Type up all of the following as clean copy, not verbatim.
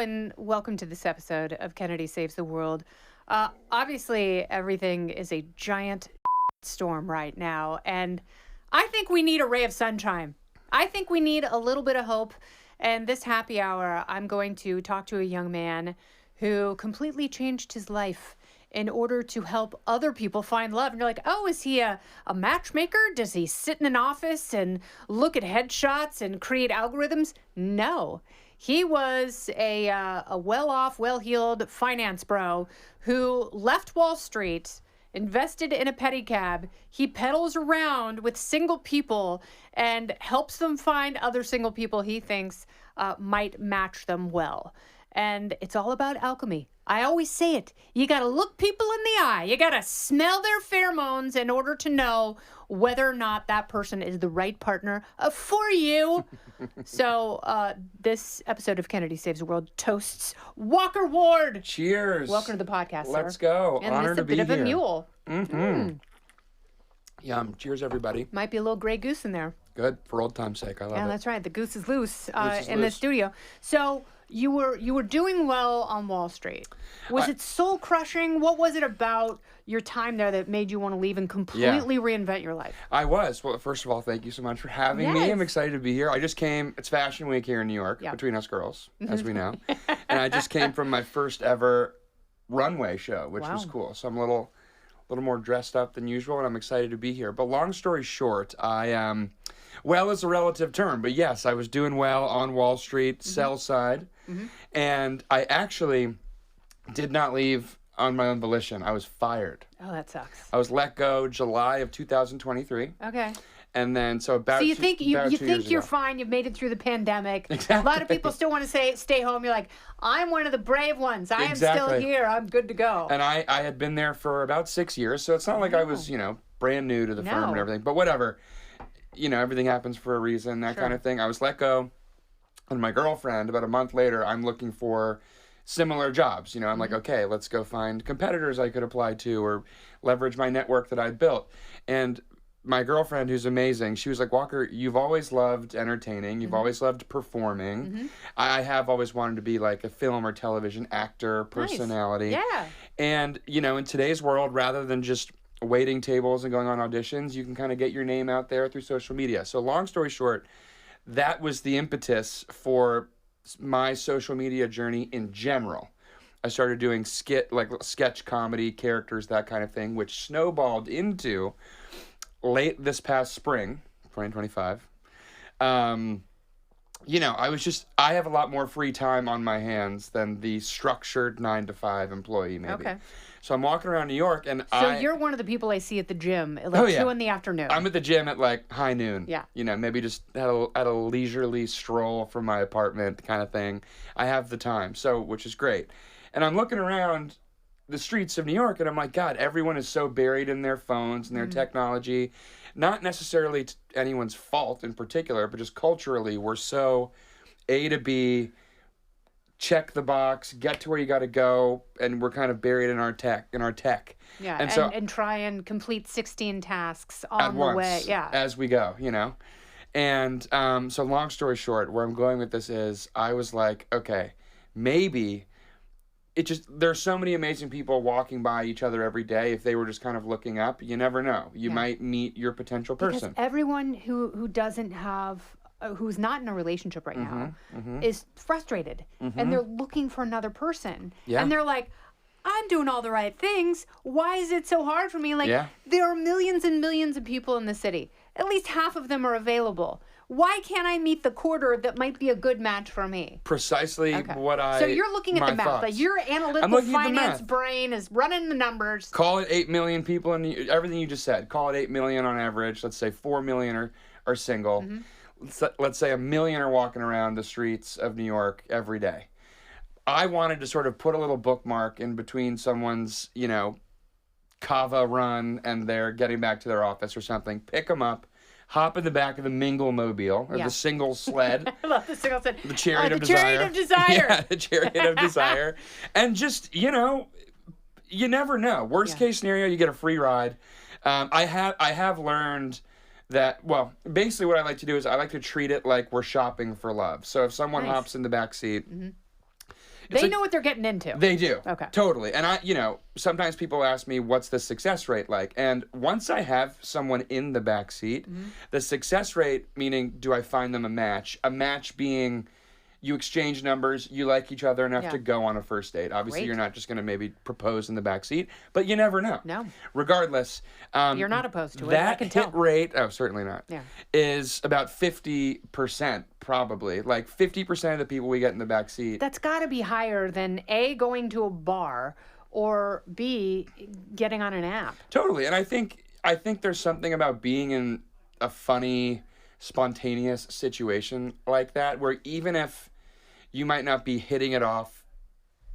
and welcome to this episode of Kennedy Saves the World. Obviously, everything is a giant storm right now, and I think we need a ray of sunshine. I think we need a little bit of hope, and this happy hour, I'm going to talk to a young man who completely changed his life in order to help other people find love. And you're like, oh, is he a matchmaker? Does he sit in an office and look at headshots and create algorithms? No. He was a well-off, well-heeled finance bro who left Wall Street, invested in a pedicab. He pedals around with single people and helps them find other single people he thinks might match them well. And it's all about alchemy. I always say it. You got to look people in the eye. You got to smell their pheromones in order to know whether or not that person is the right partner for you. So this episode of Kennedy Saves the World toasts Walker Ward. Cheers. Welcome to the podcast, Let's sir. go. And Honor this to a be bit here. of a mule. Yum. Cheers, everybody. Might be a little gray goose in there. Good. For old time's sake. I love Yeah, it. that's right. The goose is loose Goose is in the loose. studio. So you were doing well on Wall Street. Was it soul crushing? What was it about your time there that made you want to leave and completely reinvent your life? I was. Well, first of all, thank you so much for having me. I'm Yes. excited to be here. I just came. It's Fashion Week here in New York, Yeah. between us girls, as we know. And I just came from my first ever runway show, which was Wow. cool. So I'm a little more dressed up than usual, and I'm excited to be here. But long story short, well is a relative term, but yes, I was doing well on Wall Street, sell side, and I actually did not leave on my own volition. I was fired. Oh, that sucks. I was let go July of 2023, Okay. and then so about So you two- think you about 2 think years you're ago. fine? You've made it through the pandemic. Exactly. A lot of people still want to stay home. You're like, I'm one of the brave ones. I am still Exactly. here. I'm good to go. And I had been there for about 6 years, so it's not like I was, brand new to the firm No. and everything. But whatever, everything happens for a reason, that kind of thing. I was let go, and my girlfriend, about a month later, I'm looking for similar jobs. I'm like, okay, let's go find competitors I could apply to or leverage my network that I built. And my girlfriend, who's amazing, she was like, Walker, you've always loved entertaining. You've always loved performing. I have always wanted to be like a film or television actor, personality. Yeah. And, in today's world, rather than just waiting tables and going on auditions, you can kind of get your name out there through social media. So long story short, that was the impetus for my social media journey in general. I started doing sketch comedy, characters, that kind of thing, which snowballed into late this past spring, 2025. I have a lot more free time on my hands than the structured 9-to-5 employee, maybe. Okay. So I'm walking around New York, and So you're one of the people I see at the gym at like Oh, yeah. 2 in the afternoon. I'm at the gym at like high noon. Yeah. Maybe just at a leisurely stroll from my apartment kind of thing. I have the time, which is great. And I'm looking around the streets of New York, and I'm like, God, everyone is so buried in their phones and their technology. Not necessarily anyone's fault in particular, but just culturally, we're so A to B, check the box, get to where you got to go, and we're kind of buried in our tech. Yeah, And and try and complete 16 tasks at on the once, way. Yeah. as we go, And so long story short, where I'm going with this is I was like, okay, maybe there's so many amazing people walking by each other every day. If they were just kind of looking up, you never know. You might meet your potential person. Because everyone who doesn't have, who's not in a relationship right now, is frustrated, and they're looking for another person. Yeah. And they're like, I'm doing all the right things. Why is it so hard for me? Like, Yeah. there are millions and millions of people in the city. At least half of them are available. Why can't I meet the quarter that might be a good match for me? Precisely what So you're looking at the math. Like your analytical looking at the finance math. brain is running the numbers. Call it 8 million people, and everything you just said. Call it 8 million on average. Let's say 4 million are single. Let's say 1 million are walking around the streets of New York every day. I wanted to sort of put a little bookmark in between someone's, kava run and they're getting back to their office or something. Pick them up, hop in the back of the Mingle Mobile or Yeah. the single sled. I love the single said. The Chariot of the Desire. Chariot of Desire. Yeah, the Chariot of Desire. And just, you never know. Worst case scenario, you get a free ride. I have learned that, well, basically what I like to do is I like to treat it like we're shopping for love. So if someone Nice. hops in the back seat, They know what they're getting into. They do. Okay. Totally. And sometimes people ask me, what's the success rate like? And once I have someone in the back seat, the success rate, meaning do I find them a match being you exchange numbers, you like each other enough to go on a first date. Obviously, you're not just going to maybe propose in the back seat, but you never know. No. Regardless. You're not opposed to it. I can tell. That hit rate, certainly not, is about 50% probably. Like 50% of the people we get in the back seat. That's got to be higher than A, going to a bar, or B, getting on an app. Totally. And I think there's something about being in a funny, spontaneous situation like that where even if you might not be hitting it off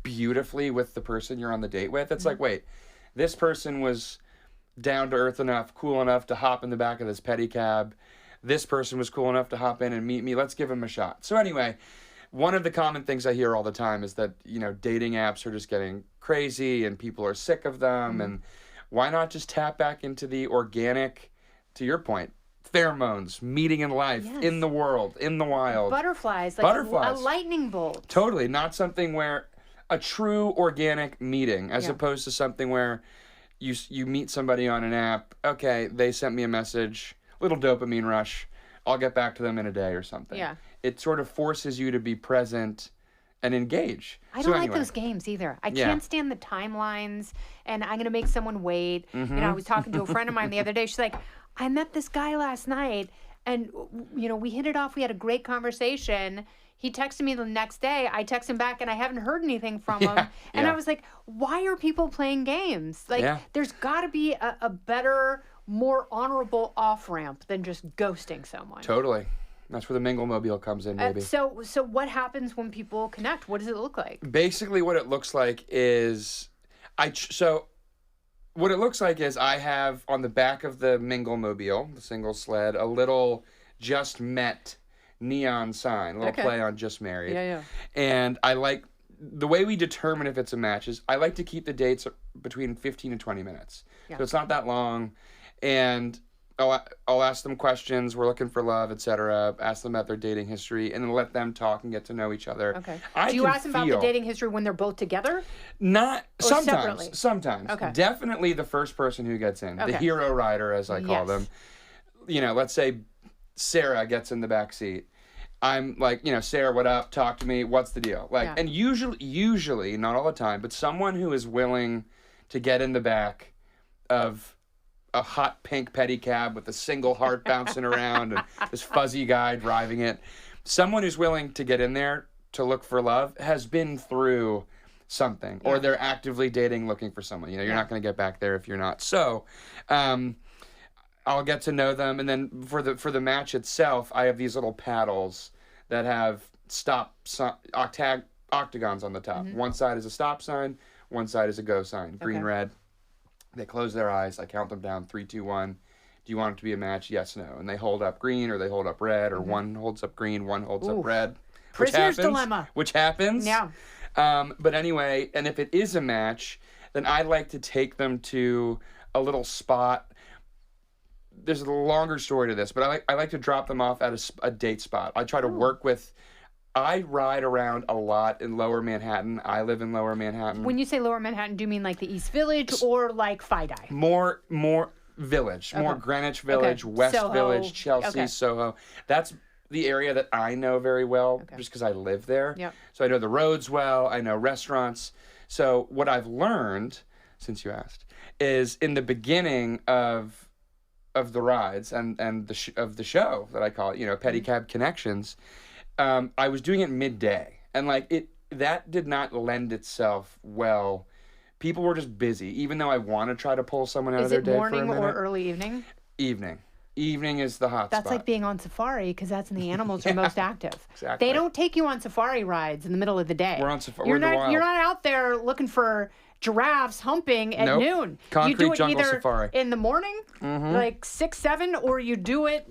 beautifully with the person you're on the date with, it's like, wait, this person was down to earth enough, cool enough to hop in the back of this pedicab. This person was cool enough to hop in and meet me. Let's give him a shot. So anyway, one of the common things I hear all the time is that, dating apps are just getting crazy and people are sick of them. And why not just tap back into the organic, to your point, pheromones, meeting in life, in the world, in the wild. Butterflies. A lightning bolt. Totally. Not something where a true organic meeting as opposed to something where you meet somebody on an app. Okay, they sent me a message, little dopamine rush. I'll get back to them in a day or something. Yeah. It sort of forces you to be present and engage. I don't like those games either. I can't stand the timelines and I'm going to make someone wait. I was talking to a friend of mine the other day. She's like, I met this guy last night and, we hit it off. We had a great conversation. He texted me the next day. I text him back and I haven't heard anything from him. And I was like, why are people playing games? There's got to be a better, more honorable off-ramp than just ghosting someone. Totally. That's where the Mingle Mobile comes in, baby. So what happens when people connect? What does it look like? Basically, what it looks like is what it looks like is I have on the back of the Mingle Mobile, the single sled, a little just met neon sign, a little play on just married. Yeah. And I like the way we determine if it's a match is I like to keep the dates between 15 and 20 minutes. Yeah. So it's not that long. And I'll ask them questions. We're looking for love, etc. Ask them about their dating history, and then let them talk and get to know each other. Okay. Do you ask them about the dating history when they're both together? Not sometimes. Separately? Sometimes. Okay. Definitely the first person who gets in, the hero rider, as I call them. Let's say Sarah gets in the back seat. I'm like, Sarah, what up? Talk to me. What's the deal? And usually, not all the time, but someone who is willing to get in the back of a hot pink pedicab with a single heart bouncing around and this fuzzy guy driving it. Someone who's willing to get in there to look for love has been through something, or they're actively dating, looking for someone. You're not going to get back there if you're not. So, I'll get to know them, and then for the match itself, I have these little paddles that have octagons on the top. One side is a stop sign, one side is a go sign, green, red. They close their eyes. I count them down, 3, 2, 1. Do you want it to be a match? Yes, no. And they hold up green, or they hold up red, or one holds up green, one holds up red. Prisoner's dilemma. Which happens. Yeah. But anyway, and if it is a match, then I like to take them to a little spot. There's a longer story to this, but I like to drop them off at a date spot. I try to work with. I ride around a lot in Lower Manhattan. I live in Lower Manhattan. When you say Lower Manhattan, do you mean like the East Village or like Fidei? More Village, more Greenwich Village, West Soho. Village, Chelsea, Soho. That's the area that I know very well just because I live there. Yep. So I know the roads well. I know restaurants. So what I've learned, since you asked, is in the beginning of the rides and of the show that I call it, Pedicab Connections, I was doing it midday, and that did not lend itself well. People were just busy, even though I want to try to pull someone out of their day for a minute. Is it morning or early evening? Evening. Evening is the hot spot. That's like being on safari, because that's when the animals are most active. Exactly. They don't take you on safari rides in the middle of the day. We're on safari. You're not out there looking for giraffes humping at noon. Concrete you do it jungle either safari. In the morning, like 6, 7, or you do it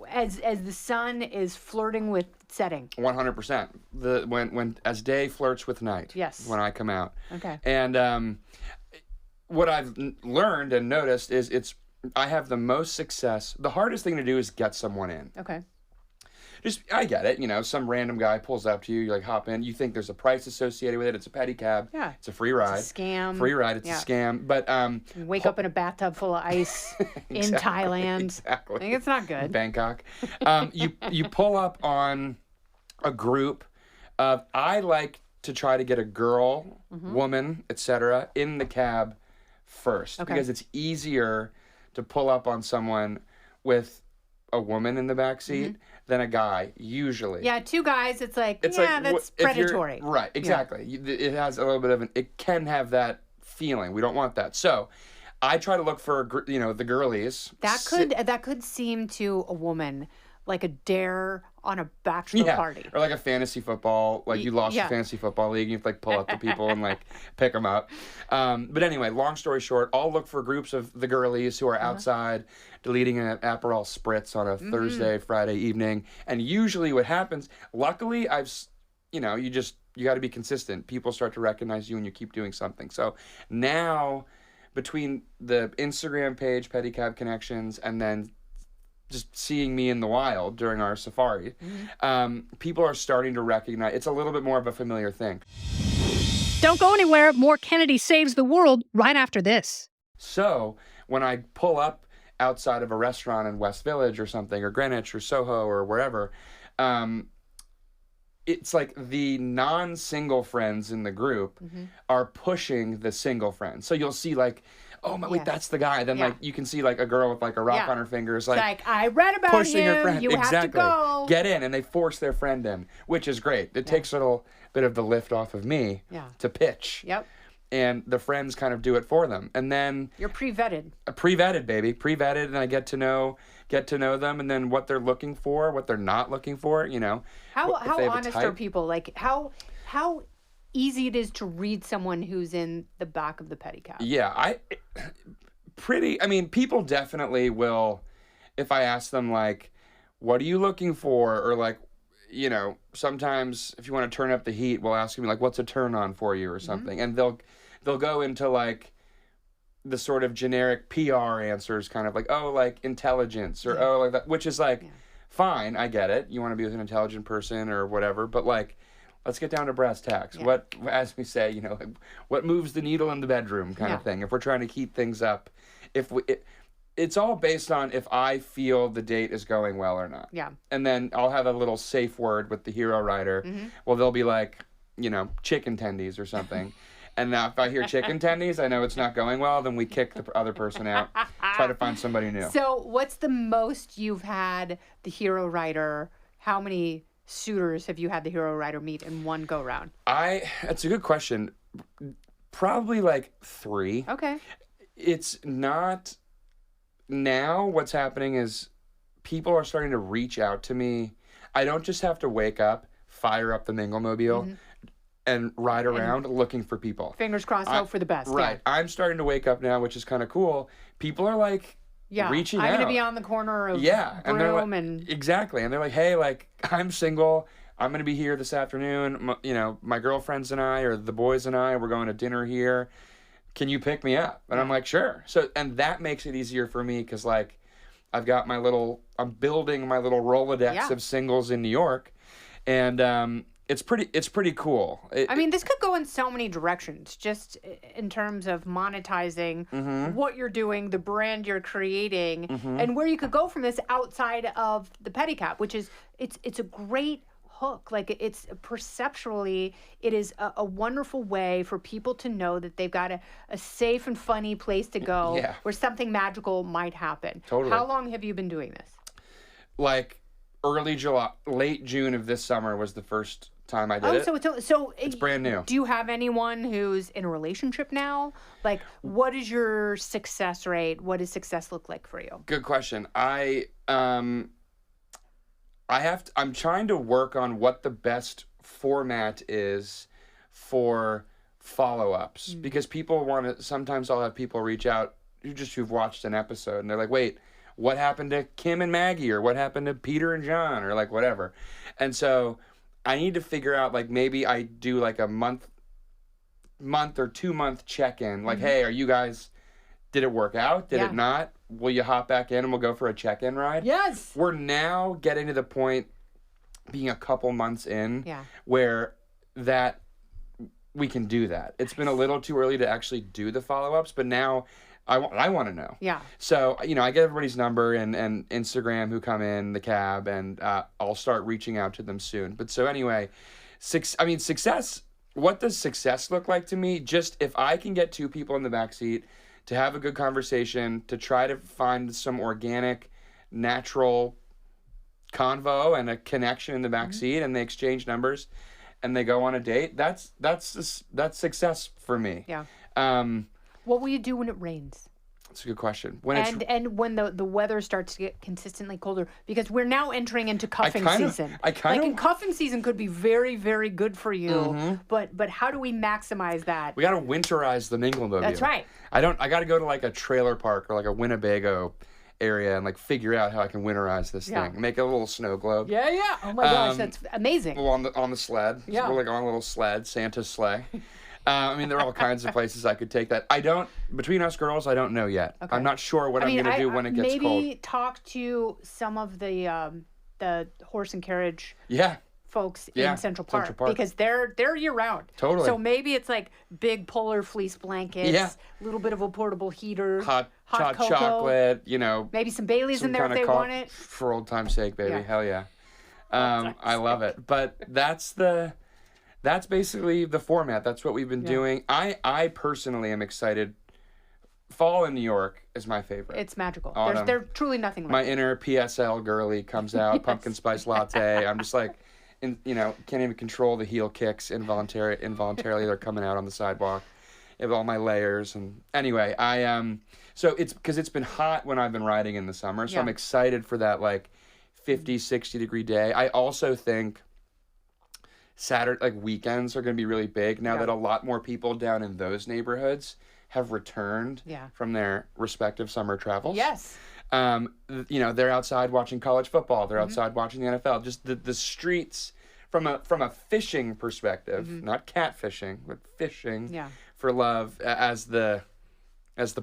as the sun is flirting with setting. 100%. When as day flirts with night. Yes. When I come out. Okay. And what I've learned and noticed is I have the most success. The hardest thing to do is get someone in. Okay. just, I get it, you know, some random guy pulls up to you, you like hop in, you think there's a price associated with it, it's a pedicab, Yeah. it's a free ride. It's a scam. Free ride, it's a scam. But wake up in a bathtub full of ice in Thailand. Exactly. I think it's not good. Bangkok. You pull up on a group of, I like to try to get a girl, woman, etc., in the cab first, because it's easier to pull up on someone with a woman in the back seat than a guy, usually. Yeah, two guys, it's like that's predatory. Right, exactly. Yeah. It has a little bit of it can have that feeling. We don't want that. So I try to look for, the girlies. That could seem to a woman like a dare on a bachelor party. Or like a fantasy football, like you lost a fantasy football league, and you have to like pull up the people and like pick them up. But anyway, long story short, I'll look for groups of the girlies who are outside deleting an Aperol Spritz on a Thursday, Friday evening. And usually what happens, luckily you got to be consistent. People start to recognize you and you keep doing something. So now between the Instagram page, Pedicab Connections, and then just seeing me in the wild during our safari, people are starting to recognize, it's a little bit more of a familiar thing. Don't go anywhere. More Kennedy Saves the World right after this. So when I pull up outside of a restaurant in West Village or something, or Greenwich or Soho or wherever, it's like the non-single friends in the group are pushing the single friends. So you'll see like, oh my, wait, that's the guy. Then like you can see like a girl with like a rock on her fingers, like I read about pushing him. her friend. You have to go. Get in, and they force their friend in, which is great. It takes a little bit of the lift off of me to pitch. Yep. And the friends kind of do it for them, and then you're pre-vetted. Pre-vetted, baby, pre-vetted, and I get to know them, and then what they're looking for, what they're not looking for. You know, how honest are people? Like how easy it is to read someone who's in the back of the pedicab. Yeah, I mean, people definitely will, if I ask them, like, what are you looking for? Or, like, sometimes if you want to turn up the heat, we'll ask them, like, what's a turn on for you or something. And they'll go into, like, the sort of generic PR answers, kind of like, oh, like, intelligence, or, oh, like that, which is, like, fine, I get it. You want to be with an intelligent person or whatever, but, like, let's get down to brass tacks. Yeah. What, as we say, like, what moves the needle in the bedroom kind of thing. If we're trying to keep things up, it's all based on if I feel the date is going well or not. Yeah. And then I'll have a little safe word with the hero rider. Well, they'll be like, chicken tendies or something. And now if I hear chicken tendies, I know it's not going well. Then we kick the other person out, try to find somebody new. So what's the most you've had the hero rider? How many suitors have you had the hero rider meet in one go round? That's a good question. Probably like 3. Okay. It's not now. What's happening is people are starting to reach out to me. I don't just have to wake up, fire up the Minglemobile, and ride around looking for people. Fingers crossed, hope for the best. Right. Yeah. I'm starting to wake up now, which is kind of cool. People are like, reaching out. I'm going to be on the corner of Broome and exactly. And they're like, hey, like, I'm single. I'm going to be here this afternoon. My girlfriends and I, or the boys and I, we're going to dinner here. Can you pick me up? And I'm like, sure. So, and that makes it easier for me because, like, I'm building my little Rolodex of singles in New York. And it's pretty cool. I mean, this could go in so many directions, just in terms of monetizing what you're doing, the brand you're creating, and where you could go from this outside of the pedicab, which is it's a great hook. Like, it's perceptually, it is a wonderful way for people to know that they've got a safe and funny place to go where something magical might happen. Totally. How long have you been doing this? Like early July, late June of this summer was the first time I did it. So it's brand new. Do you have anyone who's in a relationship now? Like, what is your success rate? What does success look like for you? Good question. I'm trying to work on what the best format is for follow-ups because people sometimes I'll have people reach out who've watched an episode and they're like, wait, what happened to Kim and Maggie, or what happened to Peter and John, or like whatever. And so I need to figure out, like, maybe I do like a month or 2 month check-in. Like, hey, are you guys, did it work out? Did it not? Will you hop back in and we'll go for a check-in ride? Yes. We're now getting to the point being a couple months in Yeah. where that we can do that. It's been a little too early to actually do the follow-ups, but now I want to know. Yeah. So, I get everybody's number and Instagram who come in the cab, and I'll start reaching out to them soon. But so anyway, success, what does success look like to me? Just if I can get two people in the backseat to have a good conversation, to try to find some organic, natural convo and a connection in the backseat, and they exchange numbers and they go on a date, that's success for me. Yeah. What will you do when it rains? That's a good question. And when the weather starts to get consistently colder, because we're now entering into cuffing season. And cuffing season could be very, very good for you. But how do we maximize that? We got to winterize the Minglemobile. That's right. I got to go to like a trailer park or like a Winnebago area and like figure out how I can winterize this thing. Make a little snow globe. Yeah. Oh my gosh, that's amazing. On the sled. Yeah. So we're like on a little sled, Santa's sleigh. There are all kinds of places I could take that. Between us girls, I don't know yet. Okay. I'm not sure what I'm going to do when it gets cold. Maybe talk to some of the horse and carriage folks in Central Park, because they're year round. Totally. So maybe it's like big polar fleece blankets, a little bit of a portable heater, hot cocoa, chocolate, maybe some Baileys in there if they want it. For old time's sake, baby. Yeah. Hell yeah. I love it. But that's basically the format. That's what we've been doing. I personally am excited. Fall in New York is my favorite. It's magical. Autumn. There's truly nothing like my inner PSL girly comes out, pumpkin spice latte. I'm just like, can't even control the heel kicks involuntarily. They're coming out on the sidewalk. I have all my layers. And anyway, so it's because it's been hot when I've been riding in the summer. So I'm excited for that like 50, 60 degree day. I also think Saturday, weekends are going to be really big now that a lot more people down in those neighborhoods have returned from their respective summer travels. Yes. They're outside watching college football. They're outside watching the NFL. Just the streets from a fishing perspective, not catfishing, but fishing for love as the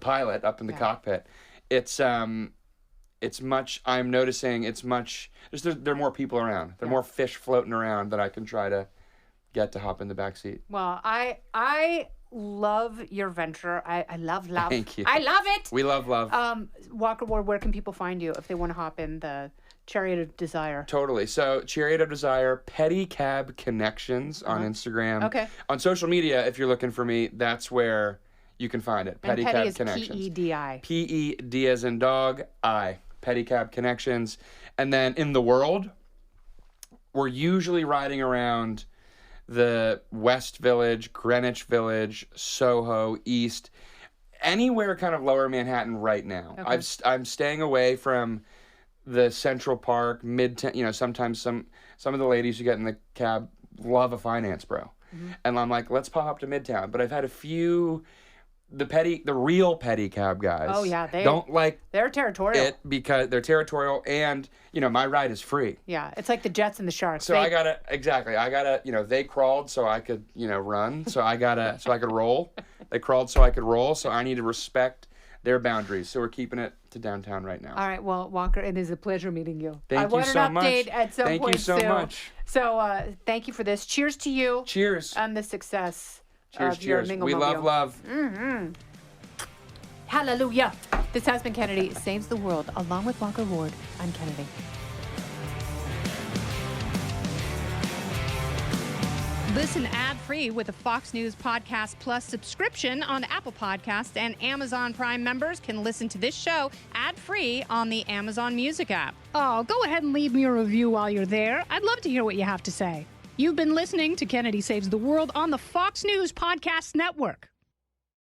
pilot up in the cockpit. It's much. I'm noticing it's much. There are more people around. There are more fish floating around that I can try to get to hop in the back seat. Well, I love your venture. I love. Thank you. I love it. We love. Walker Ward, where can people find you if they want to hop in the Chariot of Desire? Totally. So Chariot of Desire, Pedicab Connections on Instagram. Okay. On social media, if you're looking for me, that's where you can find it. And Pedicab Pedi Connections. P-E-D-I. P-E-D as in dog, I. Pedicab Connections. And then in the world, we're usually riding around the West Village, Greenwich Village, Soho, East, anywhere kind of lower Manhattan right now. Okay. I'm staying away from the Central Park, Midtown. Sometimes some of the ladies who get in the cab love a finance bro. And I'm like, let's pop up to Midtown. But I've had a few... The real pedicab guys. Oh yeah, they're territorial. It because they're territorial, and my ride is free. Yeah, it's like the Jets and the Sharks. So I gotta they crawled so I could run. So I could roll. They crawled so I could roll. So I need to respect their boundaries. So we're keeping it to downtown right now. All right, well, Walker, it is a pleasure meeting you. Thank you so much. I want an update at some point Thank you so soon. much. So thank you for this. Cheers to you. Cheers. And the success. Cheers, cheers. We love. Hallelujah. This has been Kennedy Saves the World, along with Walker Ward. I'm Kennedy. Listen ad-free with a Fox News Podcast Plus subscription on Apple Podcasts, and Amazon Prime members can listen to this show ad-free on the Amazon Music app. Oh, go ahead and leave me a review while you're there. I'd love to hear what you have to say. You've been listening to Kennedy Saves the World on the Fox News Podcast Network.